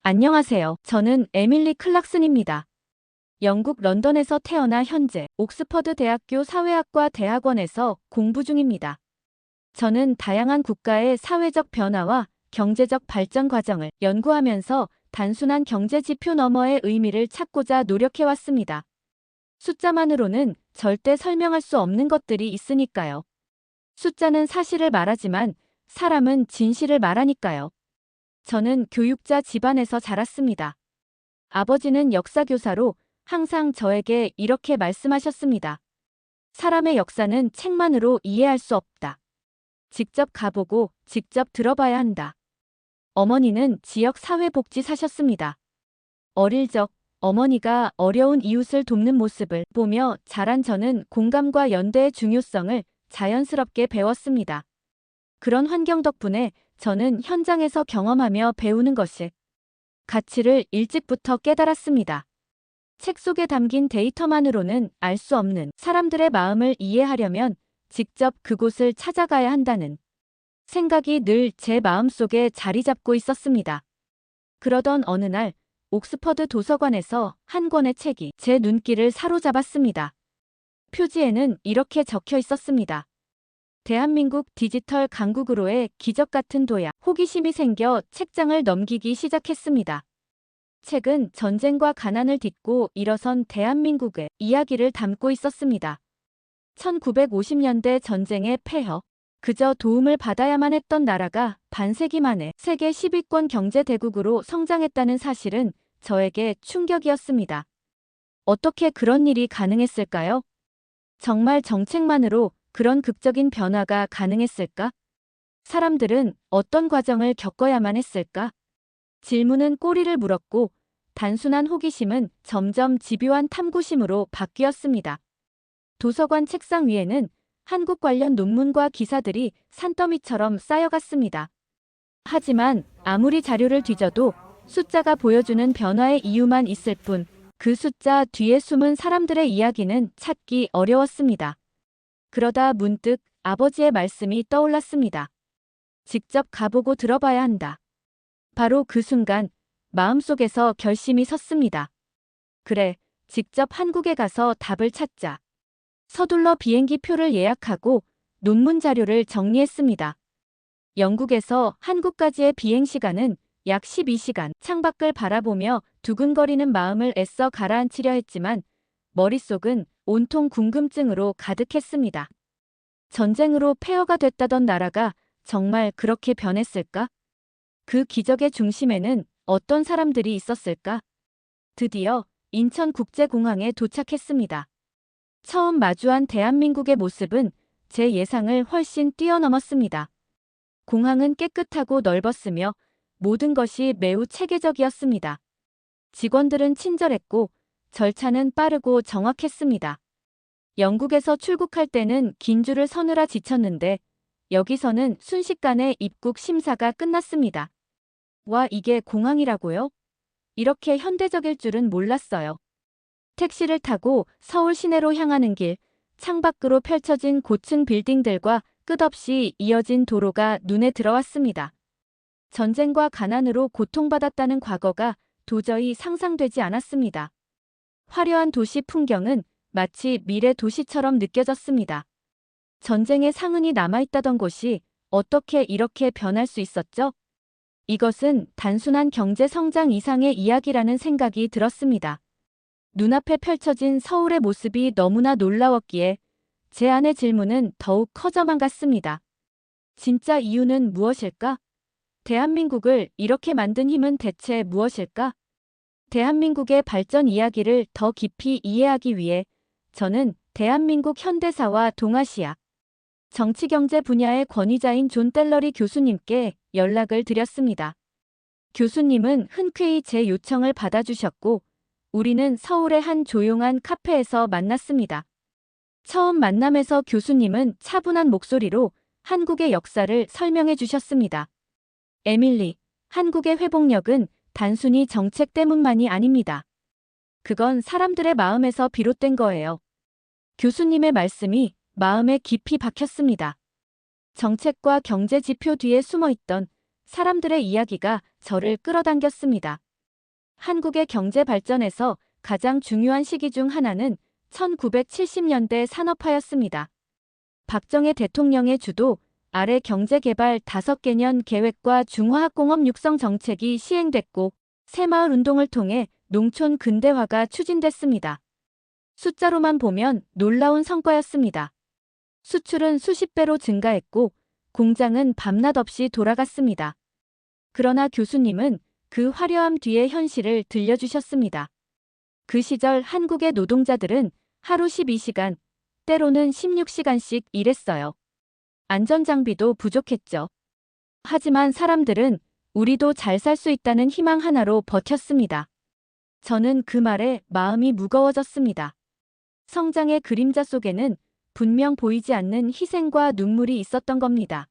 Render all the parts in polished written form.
안녕하세요. 저는 에밀리 클락슨입니다. 영국 런던에서 태어나 현재 옥스퍼드 대학교 사회학과 대학원에서 공부 중입니다. 저는 다양한 국가의 사회적 변화와 경제적 발전 과정을 연구하면서 단순한 경제 지표 너머의 의미를 찾고자 노력해왔습니다. 숫자만으로는 절대 설명할 수 없는 것들이 있으니까요. 숫자는 사실을 말하지만 사람은 진실을 말하니까요. 저는 교육자 집안에서 자랐습니다. 아버지는 역사교사로 항상 저에게 이렇게 말씀하셨습니다. 사람의 역사는 책만으로 이해할 수 없다. 직접 가보고 직접 들어봐야 한다. 어머니는 지역 사회복지사셨습니다. 어릴 적 어머니가 어려운 이웃을 돕는 모습을 보며 자란 저는 공감과 연대의 중요성을 자연스럽게 배웠습니다. 그런 환경 덕분에 저는 현장에서 경험하며 배우는 것이 가치를 일찍부터 깨달았습니다. 책 속에 담긴 데이터만으로는 알 수 없는 사람들의 마음을 이해하려면 직접 그곳을 찾아가야 한다는 생각이 늘 제 마음속에 자리 잡고 있었습니다. 그러던 어느 날 옥스퍼드 도서관에서 한 권의 책이 제 눈길을 사로잡았습니다. 표지에는 이렇게 적혀 있었습니다. 대한민국 디지털 강국으로의 기적 같은 도약. 호기심이 생겨 책장을 넘기기 시작했습니다. 책은 전쟁과 가난을 딛고 일어선 대한민국의 이야기를 담고 있었습니다. 1950년대 전쟁의 폐허, 그저 도움을 받아야만 했던 나라가 반세기 만에 세계 10위권 경제대국으로 성장했다는 사실은 저에게 충격이었습니다. 어떻게 그런 일이 가능했을까요? 정말 정책만으로 그런 극적인 변화가 가능했을까? 사람들은 어떤 과정을 겪어야만 했을까? 질문은 꼬리를 물었고 단순한 호기심은 점점 집요한 탐구심으로 바뀌었습니다. 도서관 책상 위에는 한국 관련 논문과 기사들이 산더미처럼 쌓여갔습니다. 하지만 아무리 자료를 뒤져도 숫자가 보여주는 변화의 이유만 있을 뿐 그 숫자 뒤에 숨은 사람들의 이야기는 찾기 어려웠습니다. 그러다 문득 아버지의 말씀이 떠올랐습니다. 직접 가보고 들어봐야 한다. 바로 그 순간 마음속에서 결심이 섰습니다. 그래, 직접 한국에 가서 답을 찾자. 서둘러 비행기 표를 예약하고 논문 자료를 정리했습니다. 영국에서 한국까지의 비행 시간은 약 12시간. 창밖을 바라보며 두근거리는 마음을 애써 가라앉히려 했지만 머릿속은 온통 궁금증으로 가득했습니다. 전쟁으로 폐허가 됐다던 나라가 정말 그렇게 변했을까? 그 기적의 중심에는 어떤 사람들이 있었을까? 드디어 인천국제공항에 도착했습니다. 처음 마주한 대한민국의 모습은 제 예상을 훨씬 뛰어넘었습니다. 공항은 깨끗하고 넓었으며 모든 것이 매우 체계적이었습니다. 직원들은 친절했고 절차는 빠르고 정확했습니다. 영국에서 출국할 때는 긴 줄을 서느라 지쳤는데 여기서는 순식간에 입국 심사가 끝났습니다. 와, 이게 공항이라고요? 이렇게 현대적일 줄은 몰랐어요. 택시를 타고 서울 시내로 향하는 길, 창밖으로 펼쳐진 고층 빌딩들과 끝없이 이어진 도로가 눈에 들어왔습니다. 전쟁과 가난으로 고통받았다는 과거가 도저히 상상되지 않았습니다. 화려한 도시 풍경은 마치 미래 도시처럼 느껴졌습니다. 전쟁의 상흔이 남아있다던 곳이 어떻게 이렇게 변할 수 있었죠? 이것은 단순한 경제 성장 이상의 이야기라는 생각이 들었습니다. 눈앞에 펼쳐진 서울의 모습이 너무나 놀라웠기에 제 안의 질문은 더욱 커져만 갔습니다. 진짜 이유는 무엇일까? 대한민국을 이렇게 만든 힘은 대체 무엇일까? 대한민국의 발전 이야기를 더 깊이 이해하기 위해 저는 대한민국 현대사와 동아시아, 정치경제 분야의 권위자인 존 텔러리 교수님께 연락을 드렸습니다. 교수님은 흔쾌히 제 요청을 받아주셨고 우리는 서울의 한 조용한 카페에서 만났습니다. 처음 만남에서 교수님은 차분한 목소리로 한국의 역사를 설명해 주셨습니다. 에밀리, 한국의 회복력은 단순히 정책 때문만이 아닙니다. 그건 사람들의 마음에서 비롯된 거예요. 교수님의 말씀이 마음에 깊이 박혔습니다. 정책과 경제 지표 뒤에 숨어있던 사람들의 이야기가 저를 끌어당겼습니다. 한국의 경제 발전에서 가장 중요한 시기 중 하나는 1970년대 산업화였습니다. 박정희 대통령의 주도 아래 경제개발 5개년 계획과 중화학공업 육성 정책이 시행됐고 새마을 운동을 통해 농촌 근대화가 추진됐습니다. 숫자로만 보면 놀라운 성과였습니다. 수출은 수십 배로 증가했고 공장은 밤낮 없이 돌아갔습니다. 그러나 교수님은 그 화려함 뒤의 현실을 들려주셨습니다. 그 시절 한국의 노동자들은 하루 12시간, 때로는 16시간씩 일했어요. 안전장비도 부족했죠. 하지만 사람들은 우리도 잘 살 수 있다는 희망 하나로 버텼습니다. 저는 그 말에 마음이 무거워졌습니다. 성장의 그림자 속에는 분명 보이지 않는 희생과 눈물이 있었던 겁니다.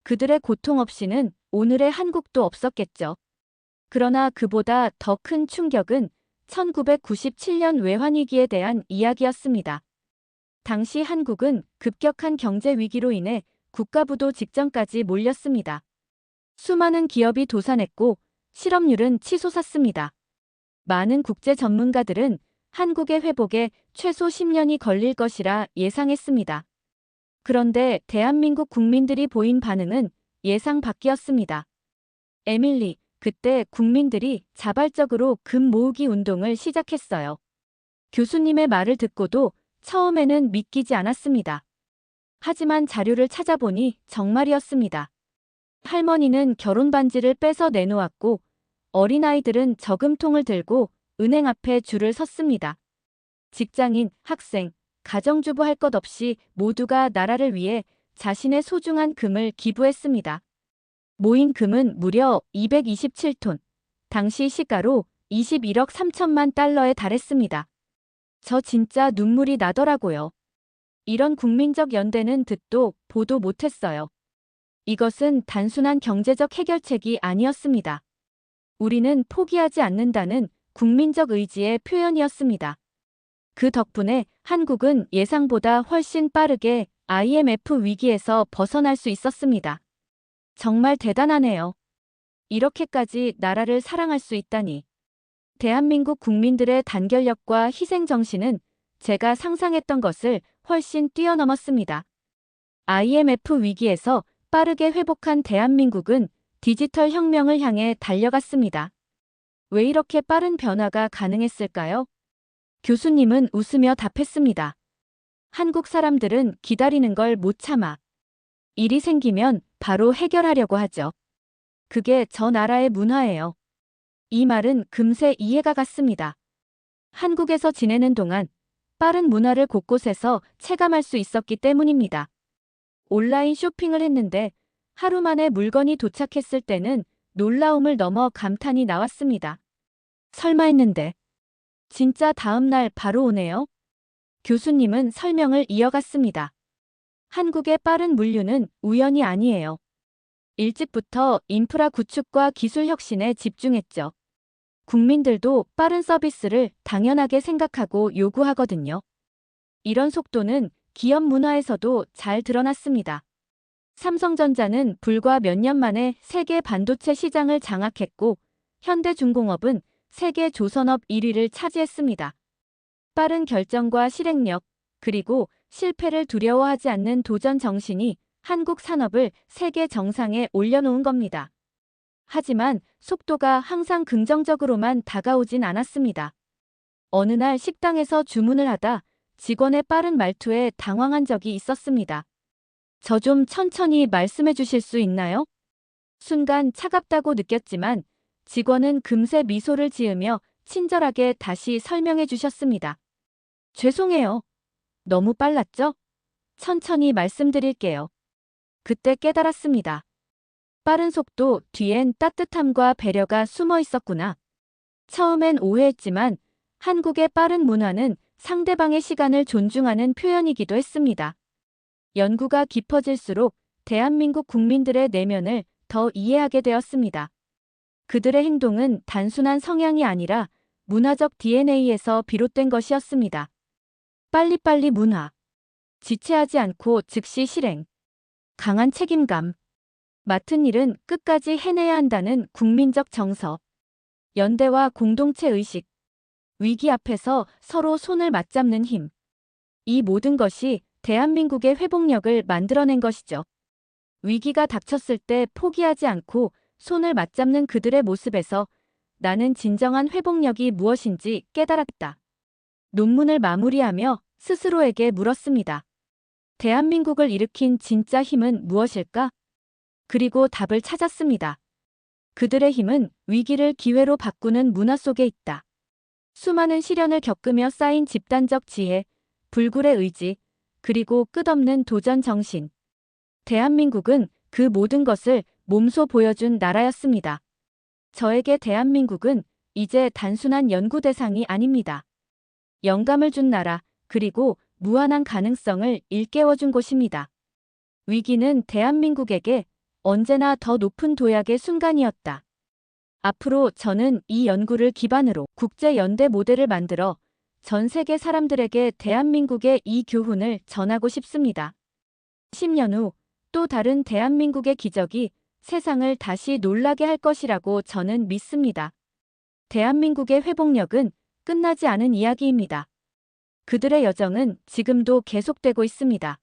그들의 고통 없이는 오늘의 한국도 없었겠죠. 그러나 그보다 더 큰 충격은 1997년 외환위기에 대한 이야기였습니다. 당시 한국은 급격한 경제 위기로 인해 국가부도 직전까지 몰렸습니다. 수많은 기업이 도산했고 실업률은 치솟았습니다. 많은 국제 전문가들은 한국의 회복에 최소 10년이 걸릴 것이라 예상했습니다. 그런데 대한민국 국민들이 보인 반응은 예상 밖이었습니다. 에밀리, 그때 국민들이 자발적으로 금 모으기 운동을 시작했어요. 교수님의 말을 듣고도 처음에는 믿기지 않았습니다. 하지만 자료를 찾아보니 정말이었습니다. 할머니는 결혼 반지를 빼서 내놓았고 어린아이들은 저금통을 들고 은행 앞에 줄을 섰습니다. 직장인, 학생, 가정주부 할 것 없이 모두가 나라를 위해 자신의 소중한 금을 기부했습니다. 모인 금은 무려 227톤, 당시 시가로 21억 3천만 달러에 달했습니다. 저 진짜 눈물이 나더라고요. 이런 국민적 연대는 듣도 보도 못했어요. 이것은 단순한 경제적 해결책이 아니었습니다. 우리는 포기하지 않는다는 국민적 의지의 표현이었습니다. 그 덕분에 한국은 예상보다 훨씬 빠르게 IMF 위기에서 벗어날 수 있었습니다. 정말 대단하네요. 이렇게까지 나라를 사랑할 수 있다니. 대한민국 국민들의 단결력과 희생정신은 제가 상상했던 것을 훨씬 뛰어넘었습니다. IMF 위기에서 빠르게 회복한 대한민국은 디지털 혁명을 향해 달려갔습니다. 왜 이렇게 빠른 변화가 가능했을까요? 교수님은 웃으며 답했습니다. 한국 사람들은 기다리는 걸 못 참아. 일이 생기면 바로 해결하려고 하죠. 그게 저 나라의 문화예요. 이 말은 금세 이해가 갔습니다. 한국에서 지내는 동안 빠른 문화를 곳곳에서 체감할 수 있었기 때문입니다. 온라인 쇼핑을 했는데 하루 만에 물건이 도착했을 때는 놀라움을 넘어 감탄이 나왔습니다. 설마 했는데 진짜 다음 날 바로 오네요. 교수님은 설명을 이어갔습니다. 한국의 빠른 물류는 우연이 아니에요. 일찍부터 인프라 구축과 기술 혁신에 집중했죠. 국민들도 빠른 서비스를 당연하게 생각하고 요구하거든요. 이런 속도는 기업 문화에서도 잘 드러났습니다. 삼성전자는 불과 몇 년 만에 세계 반도체 시장을 장악했고 현대중공업은 세계 조선업 1위를 차지했습니다. 빠른 결정과 실행력, 그리고 실패를 두려워하지 않는 도전 정신이 한국 산업을 세계 정상에 올려놓은 겁니다. 하지만 속도가 항상 긍정적으로만 다가오진 않았습니다. 어느 날 식당에서 주문을 하다 직원의 빠른 말투에 당황한 적이 있었습니다. 저 좀 천천히 말씀해 주실 수 있나요? 순간 차갑다고 느꼈지만 직원은 금세 미소를 지으며 친절하게 다시 설명해 주셨습니다. 죄송해요. 너무 빨랐죠? 천천히 말씀드릴게요. 그때 깨달았습니다. 빠른 속도 뒤엔 따뜻함과 배려가 숨어 있었구나. 처음엔 오해했지만 한국의 빠른 문화는 상대방의 시간을 존중하는 표현이기도 했습니다. 연구가 깊어질수록 대한민국 국민들의 내면을 더 이해하게 되었습니다. 그들의 행동은 단순한 성향이 아니라 문화적 DNA에서 비롯된 것이었습니다. 빨리빨리 문화. 지체하지 않고 즉시 실행. 강한 책임감. 맡은 일은 끝까지 해내야 한다는 국민적 정서. 연대와 공동체 의식, 위기 앞에서 서로 손을 맞잡는 힘. 이 모든 것이 대한민국의 회복력을 만들어낸 것이죠. 위기가 닥쳤을 때 포기하지 않고 손을 맞잡는 그들의 모습에서 나는 진정한 회복력이 무엇인지 깨달았다. 논문을 마무리하며 스스로에게 물었습니다. 대한민국을 일으킨 진짜 힘은 무엇일까? 그리고 답을 찾았습니다. 그들의 힘은 위기를 기회로 바꾸는 문화 속에 있다. 수많은 시련을 겪으며 쌓인 집단적 지혜, 불굴의 의지, 그리고 끝없는 도전 정신. 대한민국은 그 모든 것을 몸소 보여준 나라였습니다. 저에게 대한민국은 이제 단순한 연구 대상이 아닙니다. 영감을 준 나라, 그리고 무한한 가능성을 일깨워준 곳입니다. 위기는 대한민국에게 언제나 더 높은 도약의 순간이었다. 앞으로 저는 이 연구를 기반으로 국제연대 모델을 만들어 전 세계 사람들에게 대한민국의 이 교훈을 전하고 싶습니다. 10년 후 또 다른 대한민국의 기적이 세상을 다시 놀라게 할 것이라고 저는 믿습니다. 대한민국의 회복력은 끝나지 않은 이야기입니다. 그들의 여정은 지금도 계속되고 있습니다.